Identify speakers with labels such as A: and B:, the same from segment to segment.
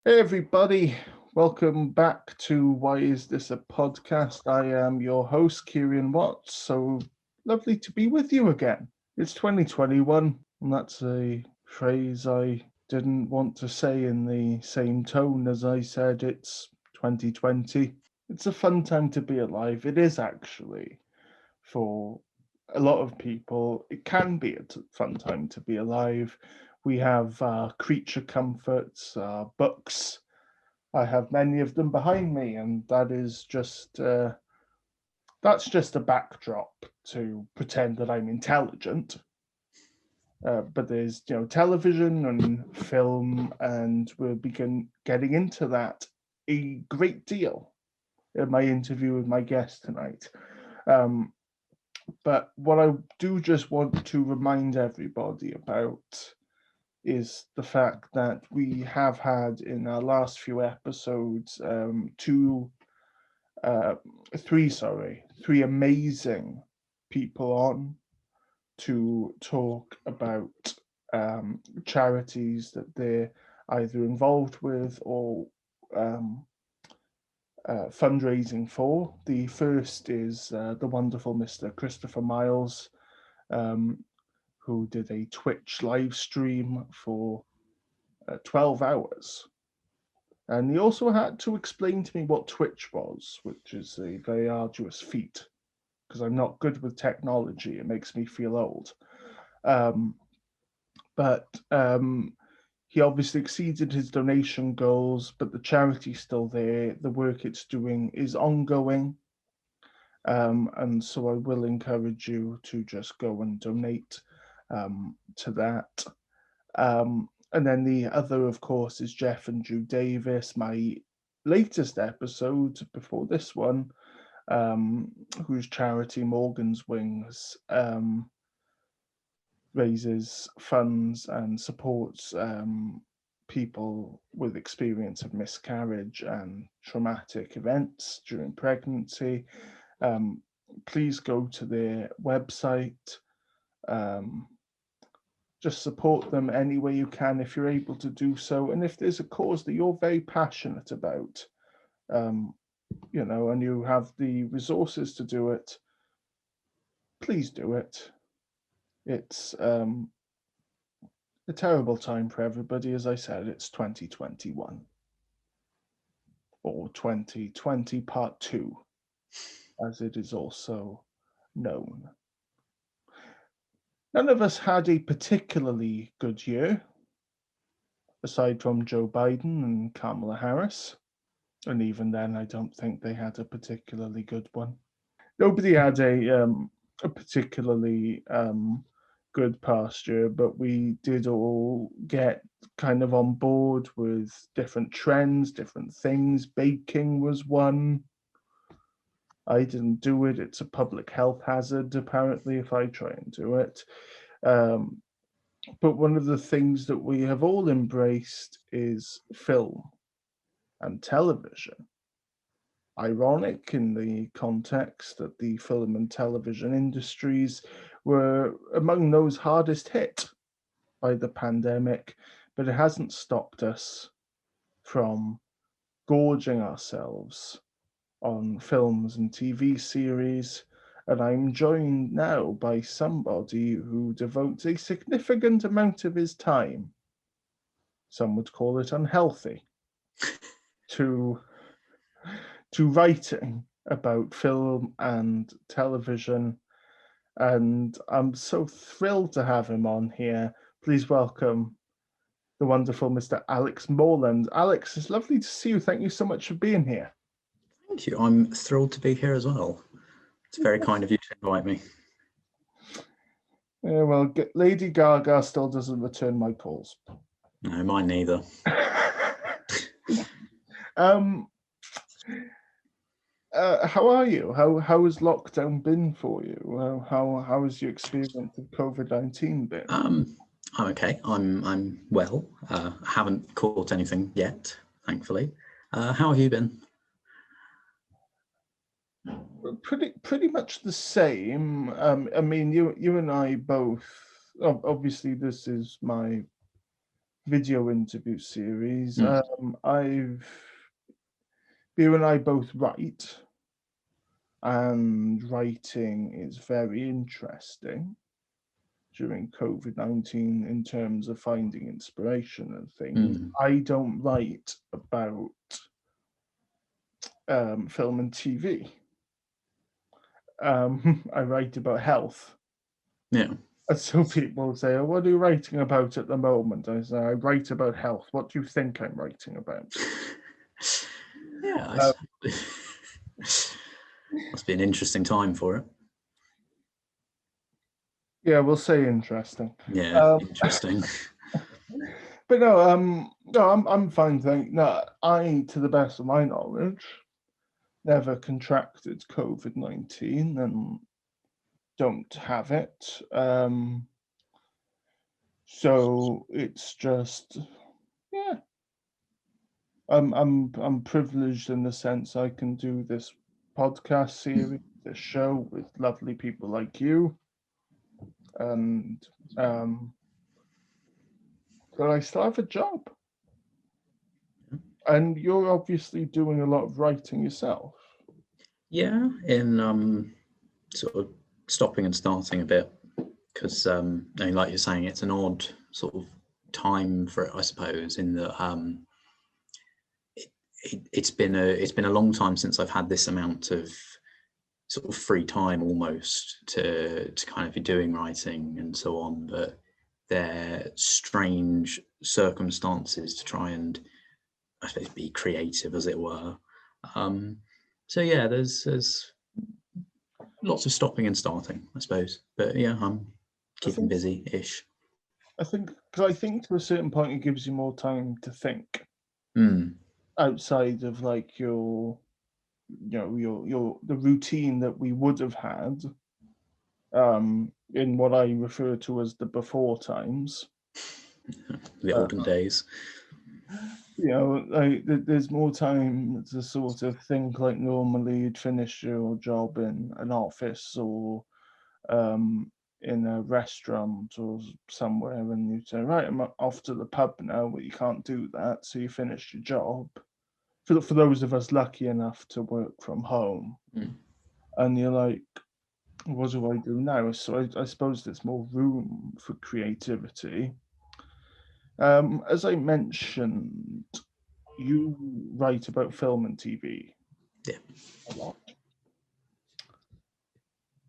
A: Hey everybody, welcome back to Why Is This a Podcast? I am your host, Kieran Watts. So lovely to be with you again. It's 2021, and that's a phrase I didn't want to say in the same tone as I said it's 2020. It's a fun time to be alive. It is actually. For a lot of people, it can be a fun time to be alive. We have creature comforts, books. I have many of them behind me, and that's just a backdrop to pretend that I'm intelligent. But there's television and film, and we'll begin getting into that a great deal in my interview with my guest tonight. Um, But what I do just want to remind everybody about is the fact that we have had in our last few episodes uh, three amazing people on to talk about charities that they're either involved with or um, fundraising for. The first is the wonderful Mr. Christopher Miles, um, who did a Twitch live stream for 12 hours. And he also had to explain to me what Twitch was, which is a very arduous feat because I'm not good with technology. It makes me feel old. Um, but he obviously exceeded his donation goals, but the charity's still there. The work it's doing is ongoing. And so I will encourage you to just go and donate to that. And then the other, of course, is Jeff and Drew Davis, my latest episode before this one, whose charity Morgan's Wings raises funds and supports people with experience of miscarriage and traumatic events during pregnancy. Um, Please go to their website. Um, just support them any way you can if you're able to do so. And if there's a cause that you're very passionate about, um, and you have the resources to do it, please do it. It's a terrible time for everybody. As I said, it's 2021 or 2020 Part 2, as it is also known. None of us had a particularly good year, aside from Joe Biden and Kamala Harris. And even then, I don't think they had a particularly good one. Nobody had a particularly good past year, but we did all get kind of on board with different trends, different things. Baking was one. I didn't do it. It's a public health hazard, apparently, if I try and do it. Um, but one of the things that we have all embraced is film and television. Ironic in the context that the film and television industries were among those hardest hit by the pandemic, but it hasn't stopped us from gorging ourselves on films and TV series. And I'm joined now by somebody who devotes a significant amount of his time, some would call it unhealthy, to writing about film and television. And I'm so thrilled to have him on here. Please welcome the wonderful Mr. Alex Moreland. Alex, it's lovely to see you. Thank you so much for being here.
B: Thank you. I'm thrilled to be here as well. It's very kind of you to invite me.
A: Yeah, well, Lady Gaga still doesn't return my calls.
B: No, mine neither.
A: How are you? How has lockdown been for you? How has your experience of COVID-19 been?
B: I'm okay. I'm well. I haven't caught anything yet, thankfully. How have you been?
A: Pretty much the same. I mean, you and I both. Obviously, this is my video interview series.
B: Mm.
A: You and I both write, and writing is very interesting during COVID-19 in terms of finding inspiration and things.
B: Mm.
A: I don't write about film and TV. I write about health.
B: Yeah.
A: And so people say, "Oh, what are you writing about at the moment?" I say, "I write about health. What do you think I'm writing about?"
B: Yeah.
A: Uh,
B: Must be an interesting time for it.
A: yeah, we'll say interesting.
B: Yeah,
A: Um,
B: interesting.
A: but no, no, I'm fine. No, to the best of my knowledge, never contracted COVID-19 and don't have it. So it's just, yeah, I'm privileged in the sense I can do this podcast series, this show with lovely people like you, and but I still have a job. And you're obviously doing a lot of writing yourself.
B: Yeah, in sort of stopping and starting a bit, because I mean, like you're saying, it's an odd sort of time for it, I suppose, in that it's been a long time since I've had this amount of sort of free time almost to kind of be doing writing and so on, but they're strange circumstances to try and, I suppose, be creative, as it were. So yeah, there's lots of stopping and starting, I suppose, but yeah, I'm
A: I
B: keeping
A: think
B: busy-ish.
A: because I think to a certain point it gives you more time to think
B: Mm.
A: outside of like your the routine that we would have had in what I refer to as the before times.
B: The
A: Uh,
B: olden days.
A: like there's more time to sort of think like normally you'd finish your job in an office or um, in a restaurant or somewhere, and you say, right, I'm off to the pub now, but you can't do that, so you finish your job. For those of us lucky enough to work from home,
B: Mm.
A: and you're like, what do I do now? So I suppose there's more room for creativity. As I mentioned, you write about film and TV
B: Yeah.
A: a lot.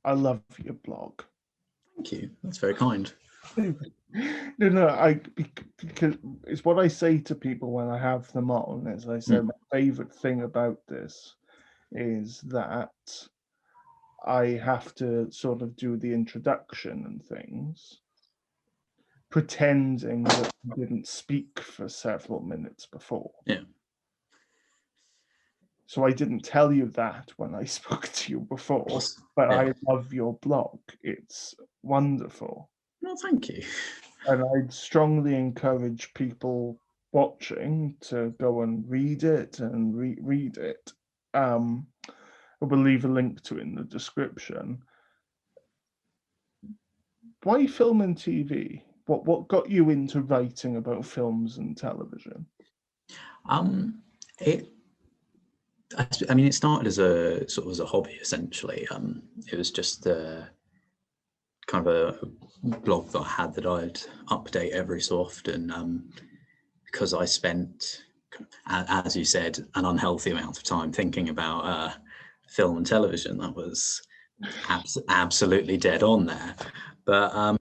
A: I love your blog.
B: Thank you. That's very kind.
A: No, because it's what I say to people when I have them on. As I said,
B: Mm.
A: my favorite thing about this is that I have to sort of do the introduction and things, pretending that I didn't speak for several minutes before.
B: Yeah.
A: So I didn't tell you that when I spoke to you before,
B: Awesome.
A: but
B: Yeah.
A: I love your blog. It's wonderful.
B: Well, thank you.
A: And I'd strongly encourage people watching to go and read it and read it. I will leave a link to it in the description. Why film and TV? What got you into writing about films and television?
B: It. I mean, it started as a sort of as a hobby essentially. It was just kind of a blog that I had that I'd update every so often, because I spent, as you said, an unhealthy amount of time thinking about film and television. That was absolutely dead on there. But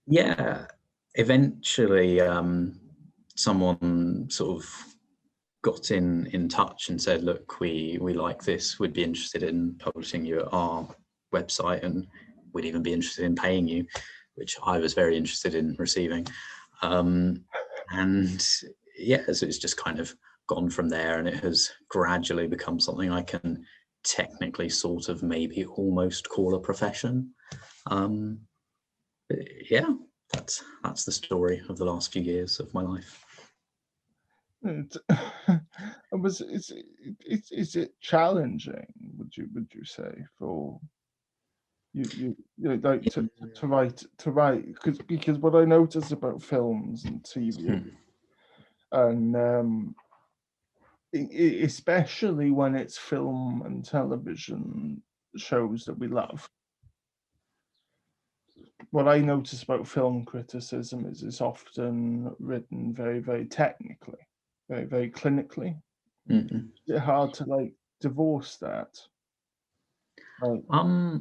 B: yeah, eventually someone sort of got in touch and said, look, we like this, we'd be interested in publishing you at our website, and we'd even be interested in paying you, which I was very interested in receiving. And yeah, so it's just kind of gone from there, and it has gradually become something I can technically sort of maybe almost call a profession. Yeah, that's the story of the last few years of my life.
A: It, is it challenging? Would you say for You know, like to write because what I notice about films and TV and especially when it's film and television shows that we love. What I notice about film criticism is it's often written very, very technically, very, very clinically. It's hard to like divorce that. Right.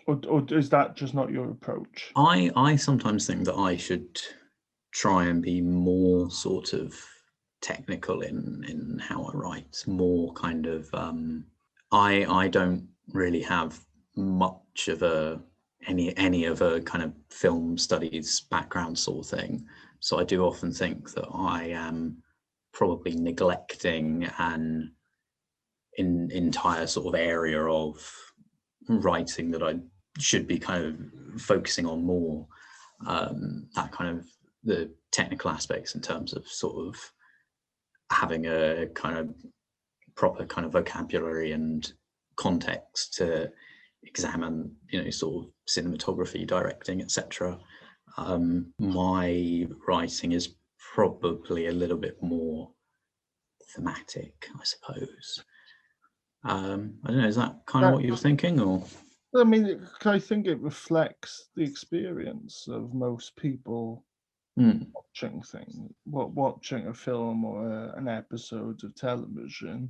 A: Or is that just not your approach?
B: I sometimes think that I should try and be more sort of technical in how I write, more kind of I don't really have much of any of a kind of film studies background sort of thing. So I do often think that I am probably neglecting an entire sort of area of writing that I should be kind of focusing on more, that kind of the technical aspects in terms of sort of having a kind of proper kind of vocabulary and context to examine, you know, sort of cinematography, directing, etc. My writing is probably a little bit more thematic, I suppose. I don't know, is that kind of what you were thinking, or?
A: I mean, I think it reflects the experience of most people watching watching a film or an episode of television.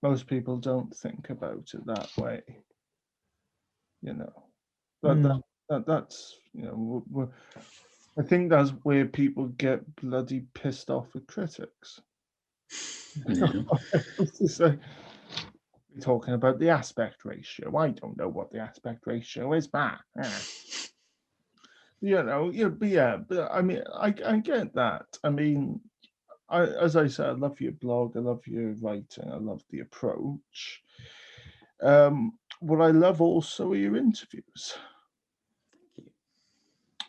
A: Most people don't think about it that way. You know, that's you know, I think that's where people get bloody pissed off with critics.
B: Yeah.
A: It's like, we're talking about the aspect ratio. I don't know what the aspect ratio is, but you know, but I mean, I get that. I mean, as I said, I love your blog, I love your writing, I love the approach. What I love also are your interviews.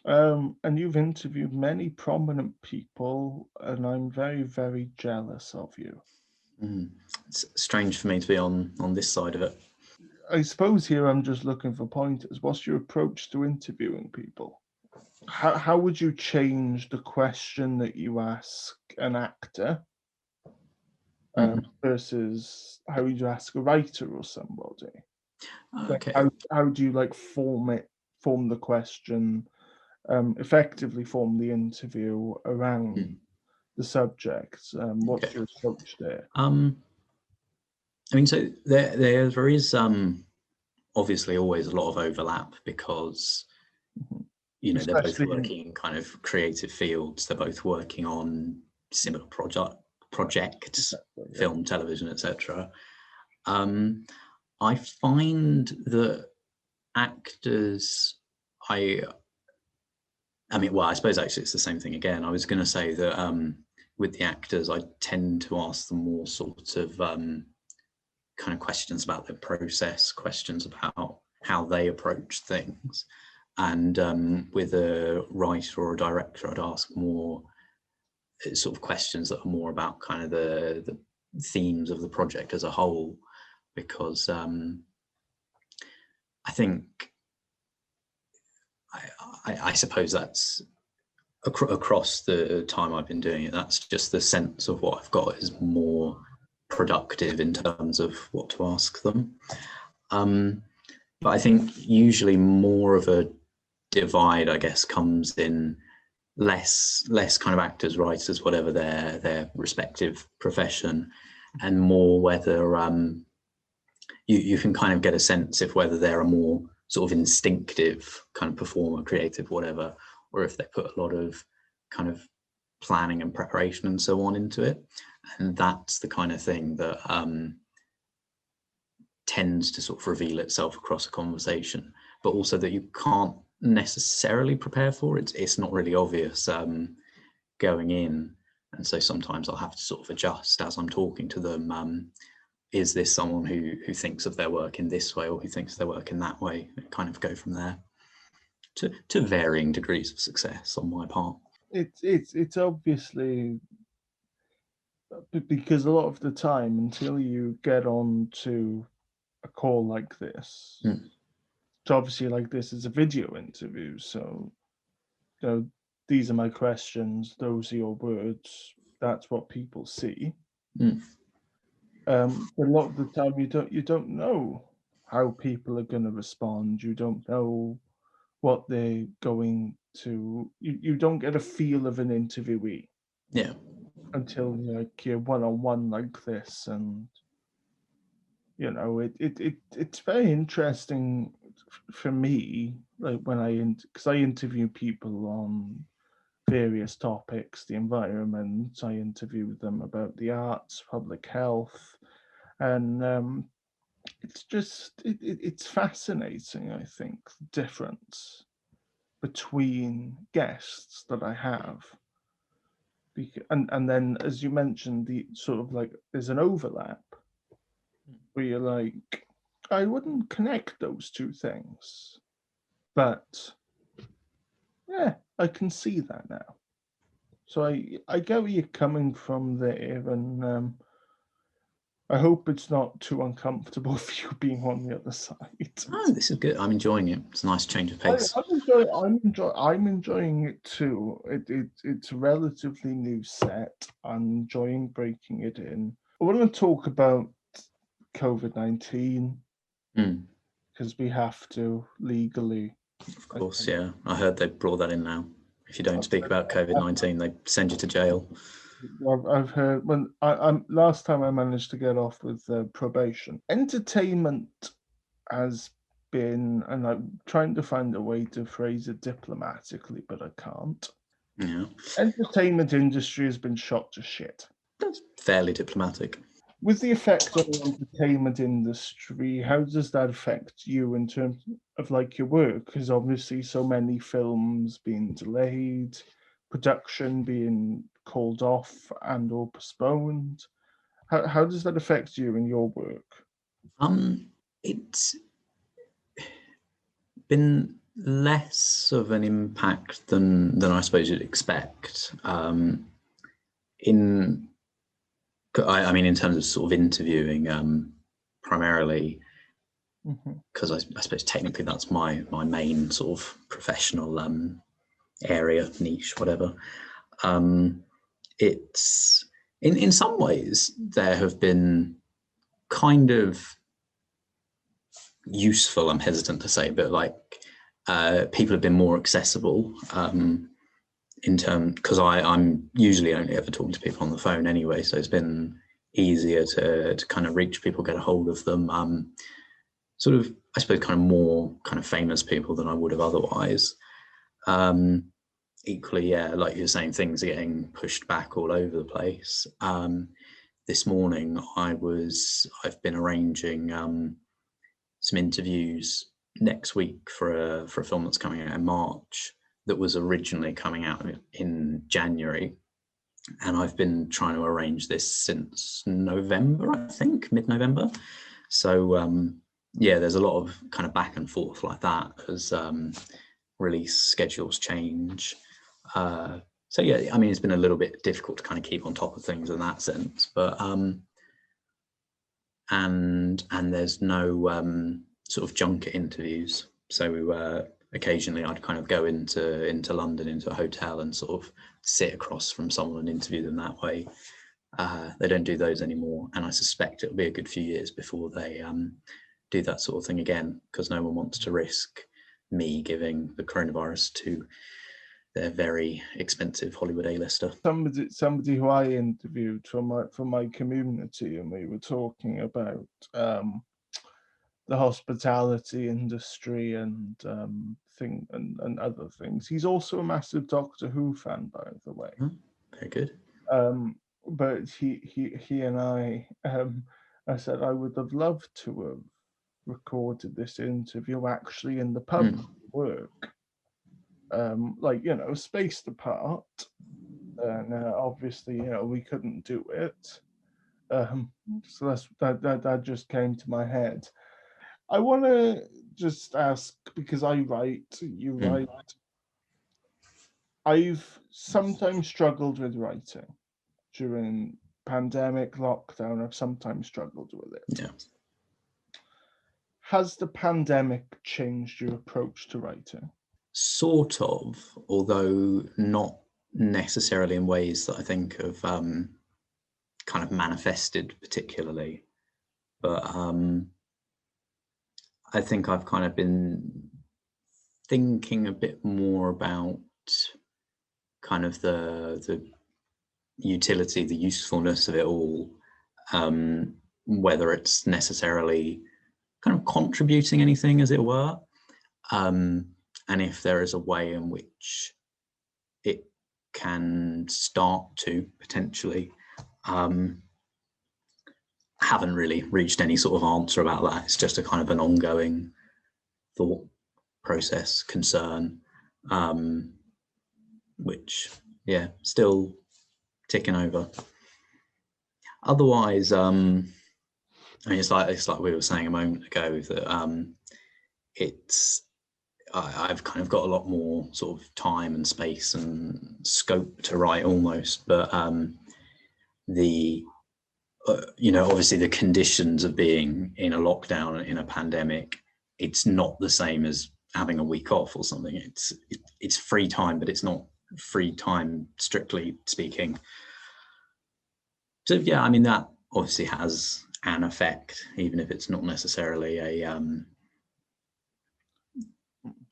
A: And you've interviewed many prominent people, and I'm very, very jealous of you.
B: It's strange for me to be on this side of it.
A: I suppose here I'm just looking for pointers. What's your approach to interviewing people? How would you change the question that you ask an actor versus how would you ask a writer or somebody? Like
B: Okay.
A: how do you like form the question, effectively form the interview around the subject? What's
B: Okay.
A: your approach there?
B: I mean, so there is obviously always a lot of overlap because you know they're both
A: Especially in,
B: working in kind of creative fields. They're both working on similar projects,
A: yeah.
B: film, television, etc. I find that actors, I mean, well, I suppose actually it's the same thing again. I was going to say that with the actors, I tend to ask them more sort of kind of questions about their process, questions about how they approach things. And with a writer or a director, I'd ask more sort of questions that are more about kind of the themes of the project as a whole, because I think I suppose that's across the time I've been doing it, that's just the sense of what I've got is more productive in terms of what to ask them. But I think usually more of a divide, I guess, comes in less kind of actors, writers, whatever their respective profession, and more whether you can kind of get a sense if whether they're a more sort of instinctive kind of performer, creative, whatever, or if they put a lot of kind of planning and preparation and so on into it. And that's the kind of thing that tends to sort of reveal itself across a conversation, but also that you can't necessarily prepare for. It's not really obvious going in. And so sometimes I'll have to sort of adjust as I'm talking to them. Is this someone who thinks of their work in this way or who thinks of their work in that way? And kind of go from there to varying degrees of success on my part.
A: It's obviously because a lot of the time until you get on to a call like this, So obviously, like, this is a video interview, so these are my questions, those are your words. That's what people see.
B: Mm.
A: But a lot of the time, you don't know how people are going to respond. You don't know what they're going to. You don't get a feel of an interviewee
B: Yeah.
A: until you're one on one like this, and it's very interesting for me, like when because I interview people on various topics, the environment. I interview them about the arts, public health, and it's fascinating. I think the difference between guests that I have, and then as you mentioned, the sort of like there's an overlap where you're like, I wouldn't connect those two things, but yeah, I can see that now. So I get where you're coming from there, and I hope it's not too uncomfortable for you being on the other side.
B: Oh, this is good. I'm enjoying it. It's a nice change of pace.
A: I'm enjoying it too. It's a relatively new set. I'm enjoying breaking it in. I want to talk about COVID-19
B: Mm.
A: because we have to legally.
B: Of course, yeah. I heard they brought that in now. If you don't speak about COVID-19, they send you to jail.
A: I've heard I'm last time I managed to get off with probation. Entertainment has been, and I'm trying to find a way to phrase it diplomatically, but I can't.
B: Yeah,
A: Entertainment industry has been shot to shit.
B: that's fairly diplomatic.
A: With the effect on the entertainment industry, how does that affect you in terms of like your work? Because obviously so many films being delayed, production being called off and or postponed. How does that affect you in your work?
B: It's been less of an impact than I suppose you'd expect. I mean, in terms of sort of interviewing, primarily, because I suppose technically that's my main sort of professional area, niche, whatever. It's in some ways there have been kind of useful, I'm hesitant to say, but like people have been more accessible in terms, because I'm usually only ever talking to people on the phone anyway, so it's been easier to kind of reach people, get a hold of them. Sort of, I suppose, kind of more kind of famous people than I would have otherwise. Equally, yeah, like you're saying, things are getting pushed back all over the place. This morning, I've been arranging some interviews next week for a film that's coming out in March that was originally coming out in January, and I've been trying to arrange this since November, I think, mid-November. So yeah, there's a lot of kind of back and forth like that as release schedules change. So yeah, I mean, it's been a little bit difficult to kind of keep on top of things in that sense, but and there's no sort of junket interviews. So occasionally I'd kind of go into London, into a hotel, and sort of sit across from someone and interview them that way. They don't do those anymore, and I suspect it'll be a good few years before they do that sort of thing again, because no one wants to risk me giving the coronavirus to their very expensive Hollywood A-lister.
A: Somebody who I interviewed from my community, and we were talking about the hospitality industry and and other things. He's also a massive Doctor Who fan, by the way.
B: Very good.
A: But he and I said I would have loved to have recorded this interview actually in the pub work, like spaced apart, and obviously we couldn't do it. So that just came to my head. I want to just ask, because I write, you write. I've sometimes struggled with writing during pandemic lockdown. I've sometimes struggled with it.
B: Yeah.
A: Has the pandemic changed your approach to writing?
B: Sort of, although not necessarily in ways that I think have kind of manifested particularly. But I think I've kind of been thinking a bit more about kind of the utility, the usefulness of it all, whether it's necessarily kind of contributing anything, as it were, and if there is a way in which it can start to potentially. Haven't really reached any sort of answer about that. It's just a kind of an ongoing thought process, concern, which, yeah, still ticking over. Otherwise, I mean, it's like we were saying a moment ago that I've kind of got a lot more sort of time and space and scope to write almost, but obviously the conditions of being in a lockdown, in a pandemic, it's not the same as having a week off or something. It's free time, but it's not free time strictly speaking. So yeah, I mean, that obviously has an effect, even if it's not necessarily a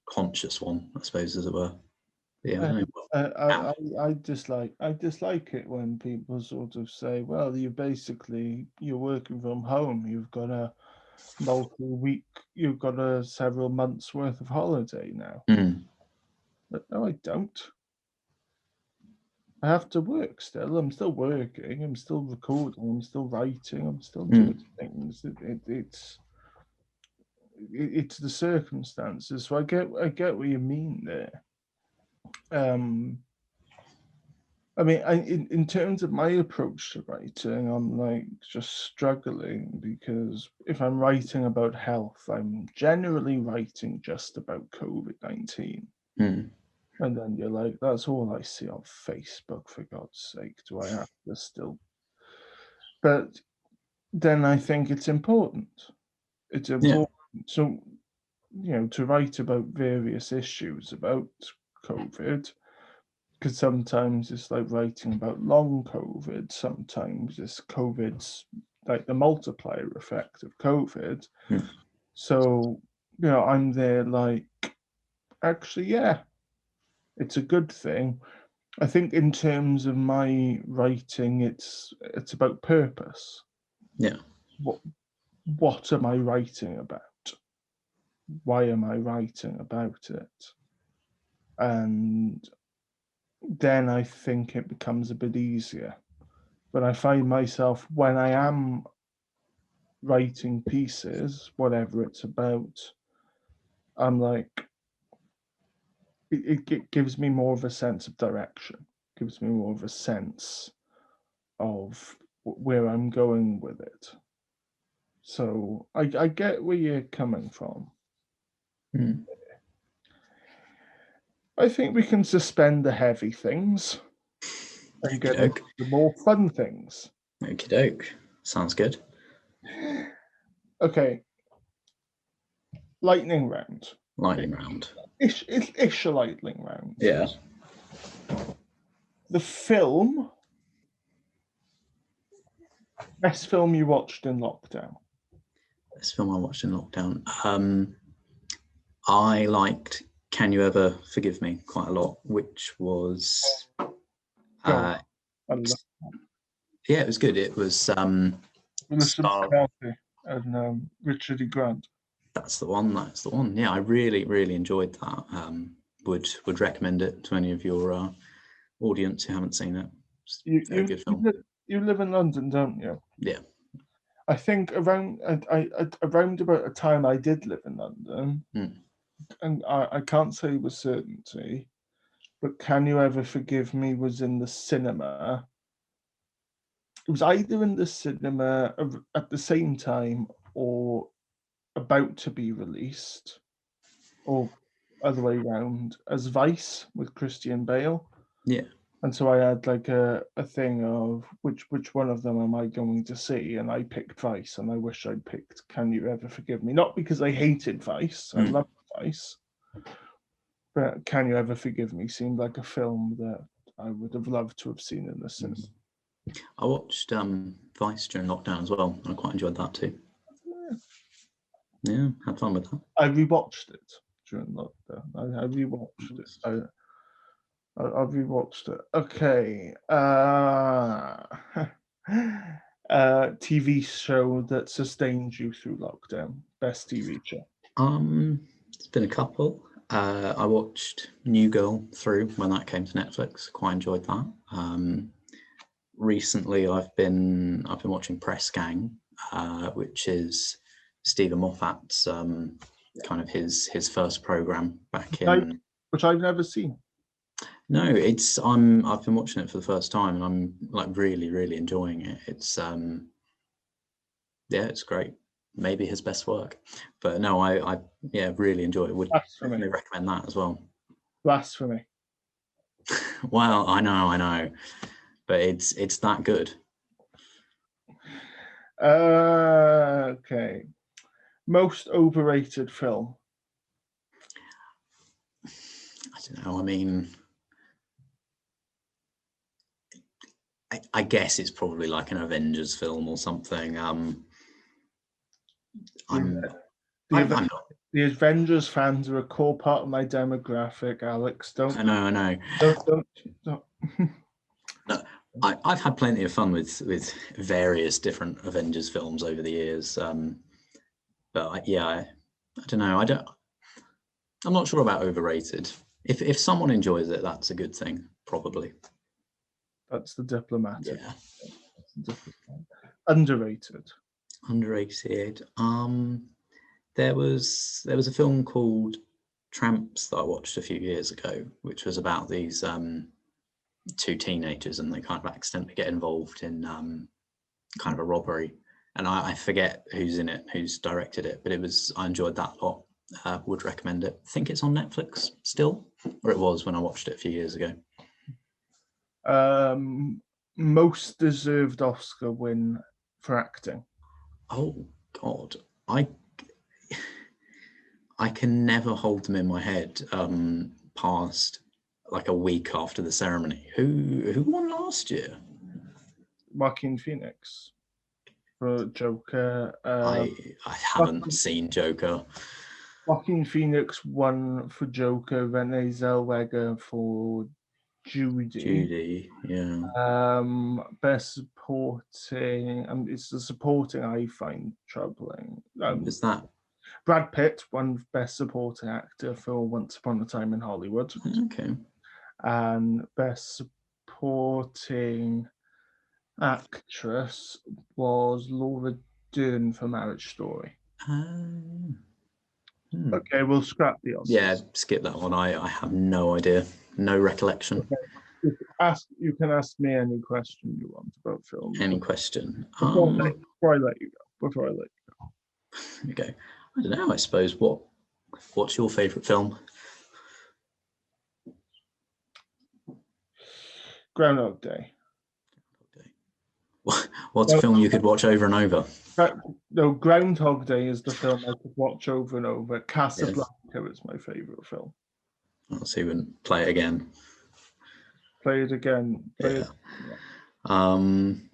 B: conscious one, I suppose, as it were. Yeah,
A: I dislike it when people sort of say, "Well, you're working from home. You've got a multi-week, you've got a several months worth of holiday now." But no, I don't. I have to work still. I'm still working. I'm still recording. I'm still writing. I'm still doing things. It's the circumstances. So I get what you mean there. I mean, in terms of my approach to writing, I'm like just struggling because if I'm writing about health, I'm generally writing just about COVID-19. And then you're like, that's all I see on Facebook, for God's sake. Do I have to still? But then I think it's important. It's important. So, to write about various issues about COVID, because sometimes it's like writing about long COVID, sometimes it's COVID's like the multiplier effect of COVID. So, I'm there like, actually, yeah, it's a good thing. I think in terms of my writing, it's about purpose.
B: Yeah.
A: What am I writing about? Why am I writing about it? And then I think it becomes a bit easier. But I find myself when I am writing pieces, whatever it's about, I'm like, it gives me more of a sense of direction, gives me more of a sense of where I'm going with it. So I get where you're coming from. I think we can suspend the heavy things and get into the more fun things.
B: Okie doke. Sounds good.
A: Okay. Lightning round.
B: Lightning round.
A: Ish a lightning round.
B: Yeah.
A: The film. Best film you watched in lockdown?
B: Best film I watched in lockdown. I liked Can You Ever Forgive Me quite a lot, which was
A: I love
B: yeah, it was good. It was
A: and Richard E. Grant.
B: That's the one. Yeah, I really enjoyed that. Would recommend it to any of your audience who haven't seen it. It's a very good film.
A: You live in London, don't you?
B: Yeah.
A: I think around about the time I did live in London, and I can't say with certainty, but Can You Ever Forgive Me was in the cinema. It was either in the cinema at the same time or about to be released, or other way around, as Vice with Christian Bale.
B: Yeah.
A: And so I had like a thing of which one of them am I going to see, and I picked Vice, and I wish I'd picked Can You Ever Forgive Me? Not because I hated Vice, I loved Vice, but Can You Ever Forgive Me seemed like a film that I would have loved to have seen in the cinema.
B: I watched Vice during lockdown as well, and I quite enjoyed that too. Yeah, had fun with that.
A: I rewatched it during lockdown. I rewatched it. I rewatched it. Okay. TV show that sustained you through lockdown. Best TV show.
B: It's been a couple. I watched New Girl through when that came to Netflix. Quite enjoyed that. Recently, I've been watching Press Gang, which is Stephen Moffat's kind of his first program back in.
A: Which I've never seen.
B: No, I've been watching it for the first time, and I'm like really enjoying it. It's it's great. Maybe his best work, but no, I really enjoy it. Would definitely recommend that as well.
A: Blasphemy.
B: Well, I know, but it's that good.
A: Okay. Most overrated film.
B: I don't know. I mean, I guess it's probably like an Avengers film or something.
A: The Avengers fans are a core part of my demographic, Alex.
B: I know.
A: Don't.
B: No, I've had plenty of fun with various different Avengers films over the years. But I don't know. I'm not sure about overrated. If someone enjoys it, that's a good thing, probably.
A: That's the diplomatic.
B: Yeah.
A: Underrated.
B: There was a film called Tramps that I watched a few years ago, which was about these two teenagers, and they kind of accidentally get involved in kind of a robbery. And I forget who's in it, who's directed it, but I enjoyed that a lot. Would recommend it. I think it's on Netflix still, or it was when I watched it a few years ago.
A: Most deserved Oscar win for acting.
B: Oh God, I can never hold them in my head past like a week after the ceremony. Who won last year?
A: Joaquin Phoenix for Joker.
B: I haven't seen Joker.
A: Joaquin Phoenix won for Joker. Renee Zellweger for Judy.
B: Yeah.
A: Best supporting. It's the supporting I find troubling.
B: Is that
A: Brad Pitt won Best Supporting Actor for Once Upon a Time in Hollywood.
B: Okay.
A: And Best Supporting Actress was Laura Dern for Marriage Story. Okay, we'll scrap the Oscars.
B: Yeah, skip that one. I have no idea, no recollection.
A: Okay. You can ask me any question you want about film.
B: Any question?
A: Before I let you go.
B: Okay. I don't know. I suppose what's your favourite film?
A: Groundhog Day.
B: What's a film you could watch over and over?
A: No, Groundhog Day is the film I could watch over and over. Casablanca is my favourite film.
B: So you wouldn't play it again?
A: Play it again.
B: I don't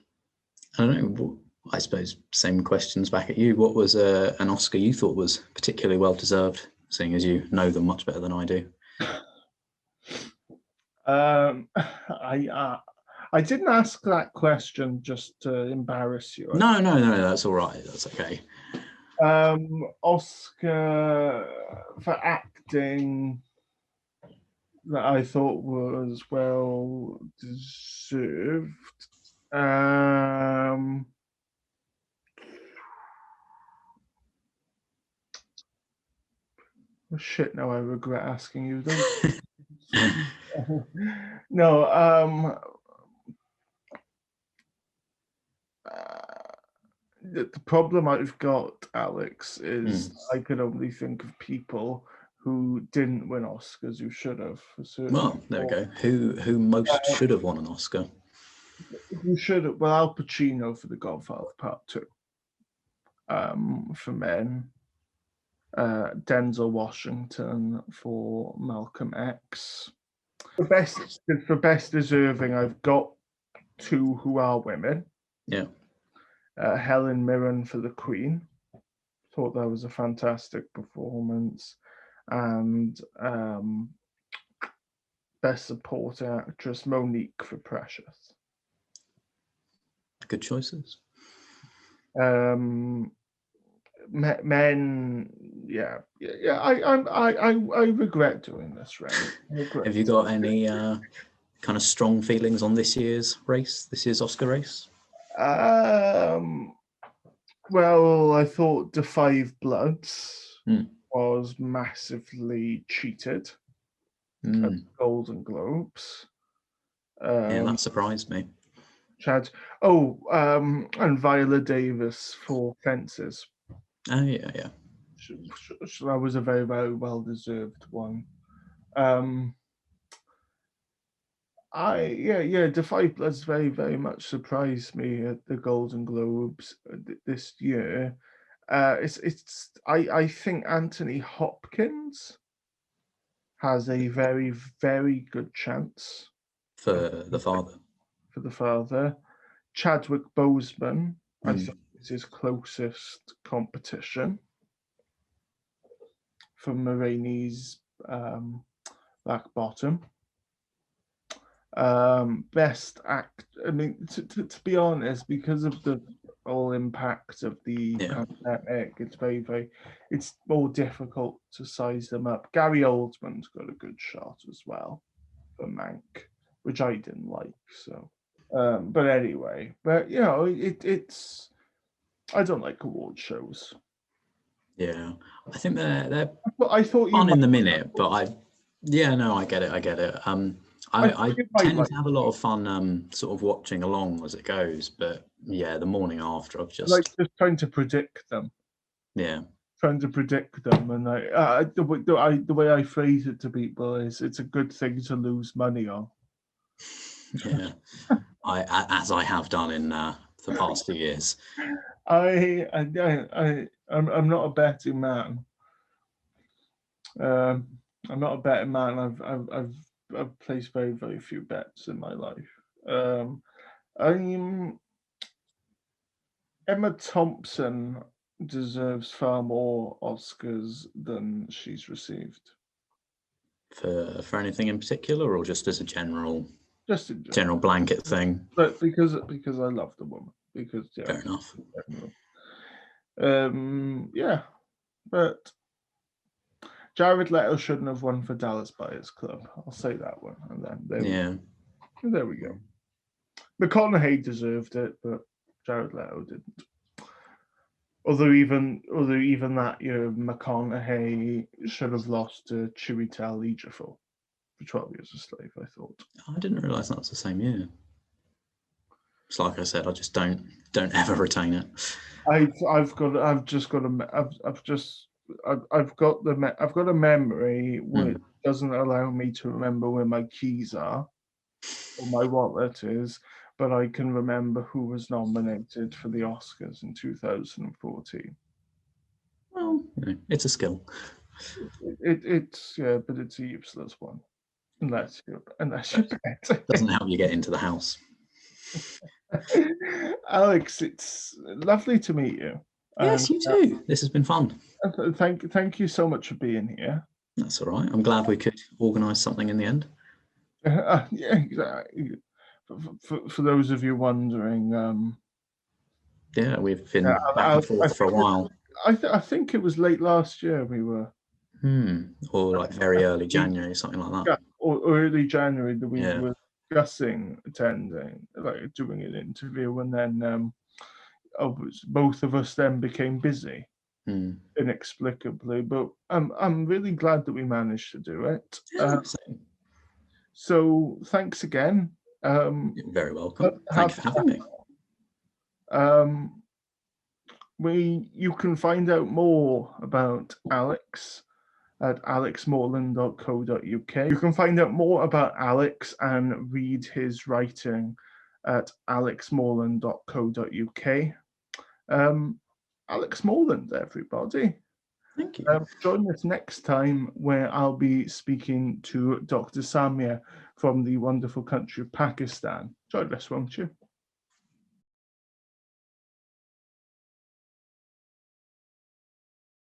B: know. I suppose same questions back at you. What was an Oscar you thought was particularly well deserved, seeing as you know them much better than I do?
A: I didn't ask that question just to embarrass you.
B: No, that's all right. That's okay.
A: Oscar for acting that I thought was well deserved. Oh shit, now I regret asking you those. No, the problem I've got, Alex, is I could only think of people who didn't win Oscars who should have. For certain
B: Well, there we
A: people.
B: go. Who most should have won an Oscar?
A: Who should have? Well, Al Pacino for The Godfather Part 2. For men. Denzel Washington for Malcolm X. For best deserving, I've got two who are women.
B: Yeah.
A: Helen Mirren for The Queen. Thought that was a fantastic performance. And best supporting actress, Monique for Precious.
B: Good choices.
A: Men, yeah. I regret doing this, right?
B: Have you got any kind of strong feelings on this year's Oscar race?
A: Well, I thought The Five Bloods was massively cheated at the Golden Globes.
B: Yeah, that surprised me.
A: Chad. And Viola Davis for Fences.
B: Oh yeah.
A: So that was a very, very well deserved one. The Five Bloods very, very much surprised me at the Golden Globes this year. I think Anthony Hopkins has a very, very good chance
B: for the father.
A: For the father, Chadwick Boseman, I think, is his closest competition for Marini's Black Bottom. Best act. I mean, to be honest, because of the whole impact of the pandemic, it's more difficult to size them up. Gary Oldman's got a good shot as well for Mank, which I didn't like. So, but anyway, it's. I don't like award shows.
B: Yeah, I think they're.
A: I thought
B: fun in the minute, but I get it. I tend to have a lot of fun sort of watching along as it goes, but yeah, the morning after I've just
A: trying to predict them.
B: Yeah.
A: Trying to predict them, and the way I phrase it to people is, it's a good thing to lose money on.
B: Yeah, as I have done in the past 2 years.
A: I'm not a betting man. I'm not a betting man. I've placed very, very few bets in my life. Emma Thompson deserves far more Oscars than she's received.
B: For anything in particular, or just as a general?
A: Just a
B: general blanket thing.
A: But because I love the woman. Because
B: fair enough.
A: But Jared Leto shouldn't have won for Dallas Buyers Club. I'll say that one, and then there we go. McConaughey deserved it, but Jared Leto didn't. Although even that year, McConaughey should have lost to Chiwetel Ejiofor for 12 Years a Slave, I thought.
B: I didn't realise that was the same year. It's like I said, I just don't ever retain it.
A: I've got a memory which doesn't allow me to remember where my keys are or my wallet is, but I can remember who was nominated for the Oscars in 2014.
B: Well, it's a skill.
A: But it's a useless one unless you bet.
B: Doesn't help you get into the house.
A: Alex, it's lovely to meet you.
B: Yes, you too. This has been fun.
A: Thank you so much for being here.
B: That's all right. I'm glad we could organise something in the end.
A: Yeah, exactly. For those of you wondering,
B: we've been back and forth for a while.
A: I think it was late last year we were.
B: Or like very early January, something like that.
A: Yeah, or early January that we were discussing attending, like doing an interview, and then both of us then became busy inexplicably. But I'm really glad that we managed to do it. So thanks again.
B: You're very welcome. Thank you for having
A: me. You can find out more about Alex at alexmoreland.co.uk. You can find out more about Alex and read his writing at alexmoreland.co.uk. Alex Moreland, everybody.
B: Thank you.
A: Join us next time where I'll be speaking to Dr. Samia from the wonderful country of Pakistan. Join us, won't you?